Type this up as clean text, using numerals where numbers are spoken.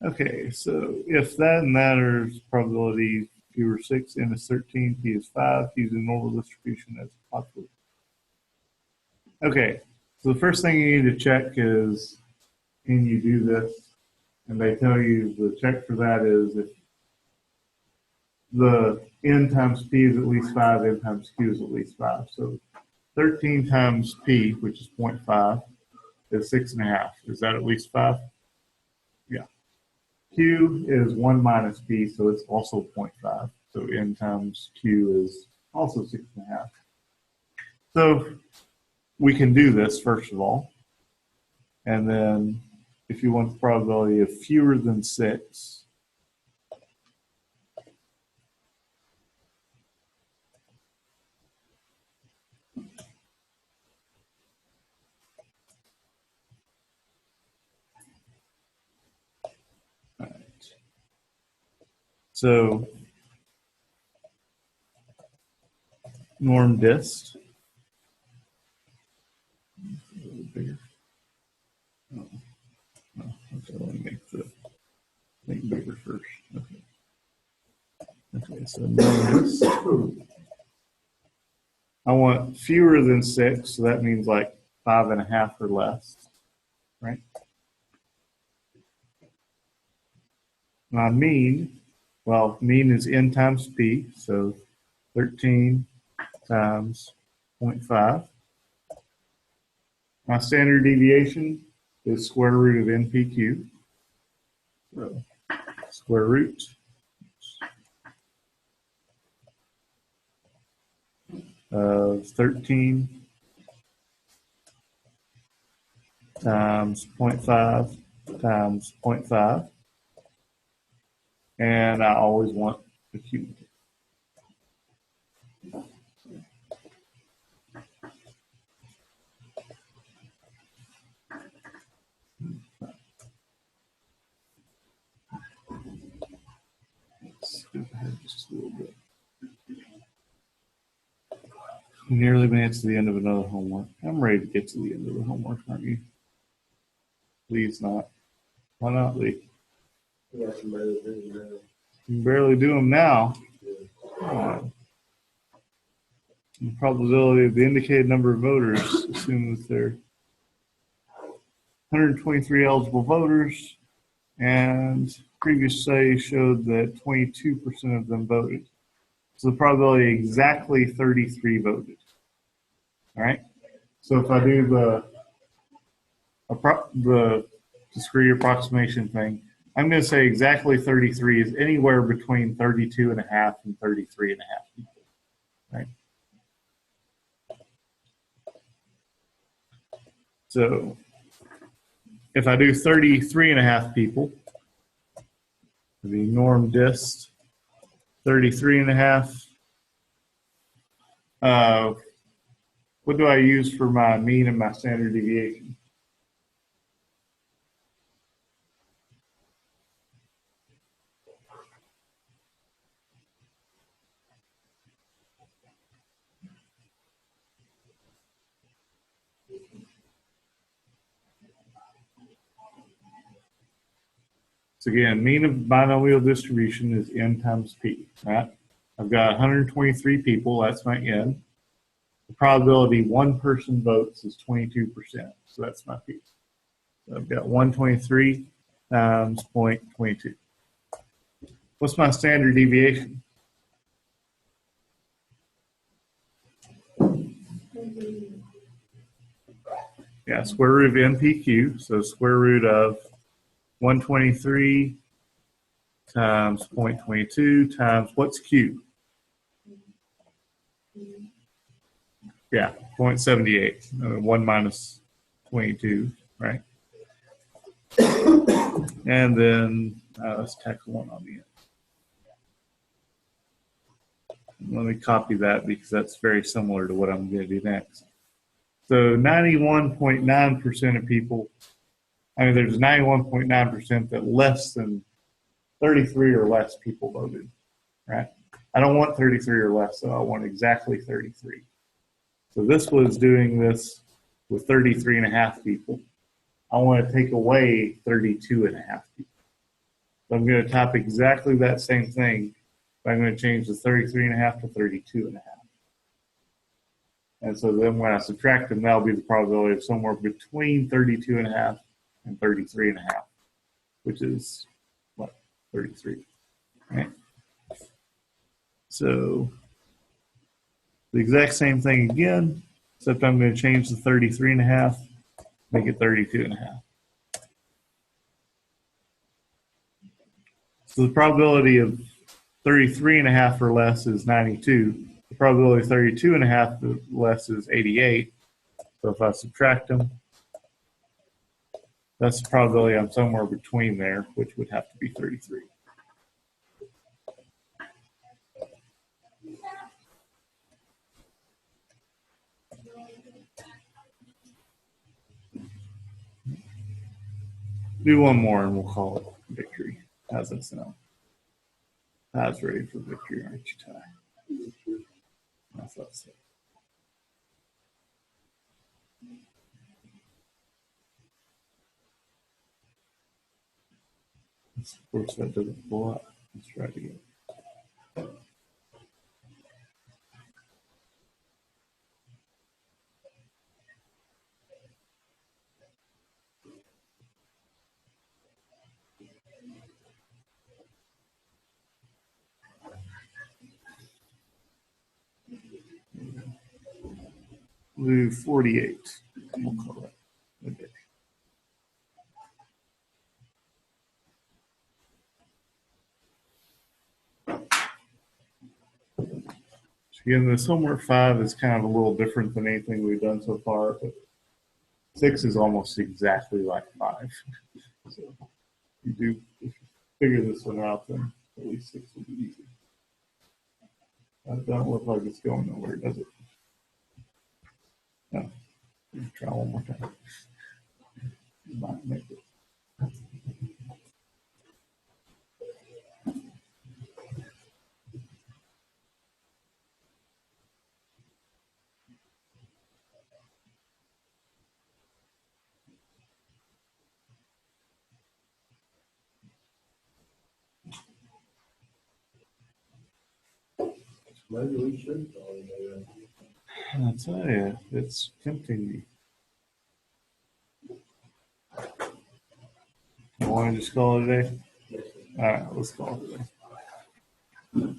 Okay, so if that and that are probability fewer 6, n is 13, p is 5, using normal distribution as possible. Okay, so the first thing you need to check is, can you do this? And they tell you the check for that is if the n times p is at least 5, n times q is at least 5. So 13 times p, which is 0.5, is 6.5. Is that at least 5? Yeah. Q is 1 minus p, so it's also 0.5. So n times q is also 6.5. So we can do this first of all. And then if you want the probability of fewer than 6, so norm dist. A little bigger. Oh, okay, let me make the thing bigger first. Okay. Okay, so norm dist. I want fewer than 6, so that means like 5.5 or less, right? My mean, well, mean is n times p, so 13 times 0.5. My standard deviation is square root of NPQ. So square root of 13 times 0.5 times 0.5. And I always want the cube. Let's skip ahead just a little bit. We nearly made it to the end of another homework. I'm ready to get to the end of the homework, aren't you? Please not. Why not, Lee? Yeah, I can barely do it now. You can barely do them now. Come on. The probability of the indicated number of voters, assume that there are 123 eligible voters, and previous study showed that 22% of them voted. So the probability exactly 33 voted. All right. So if I do the discrete approximation thing, I'm going to say exactly 33 is anywhere between 32.5 and 33.5 people. Right. So if I do 33.5 people, the norm dist 33.5. What do I use for my mean and my standard deviation? So again, mean of binomial distribution is n times p, right? I've got 123 people, that's my n. The probability one person votes is 22%, so that's my p. So I've got 123 times 0.22. What's my standard deviation? Yeah, square root of NPQ, so square root of 123 times 0.22 times what's Q? Yeah, 0.78, 1 minus 22, right? And then let's tack 1 on the end. Let me copy that because that's very similar to what I'm going to do next. So 91.9% of people, there's 91.9% that less than 33 or less people voted, right? I don't want 33 or less, so I want exactly 33. So this was doing this with 33.5 people. I want to take away 32.5 people. So I'm going to type exactly that same thing, but I'm going to change the 33.5 to 32.5. And so then when I subtract them, that'll be the probability of somewhere between 32.5 and 33.5, which is what, 33, right? So the exact same thing again, except I'm going to change the 33.5, make it 32.5. So the probability of 33.5 or less is 92. The probability of 32.5 or less is 88. So if I subtract them, that's the probability I'm somewhere between there, which would have to be 33. Do one more and we'll call it victory. How's that sound? Ty's ready for victory, aren't you, Ty? I thought so. Of course, that doesn't pull up. Let's try it again. We'll do 48. We'll call it a day. Again, this homework 5 is kind of a little different than anything we've done so far, but 6 is almost exactly like 5. So if you figure this one out, then at least 6 will be easy. That don't look like it's going nowhere, does it? No. Try one more time. Might make it. Maybe we should call it I tell you, it's tempting me. I want to just call it a day. All right, let's call it a day.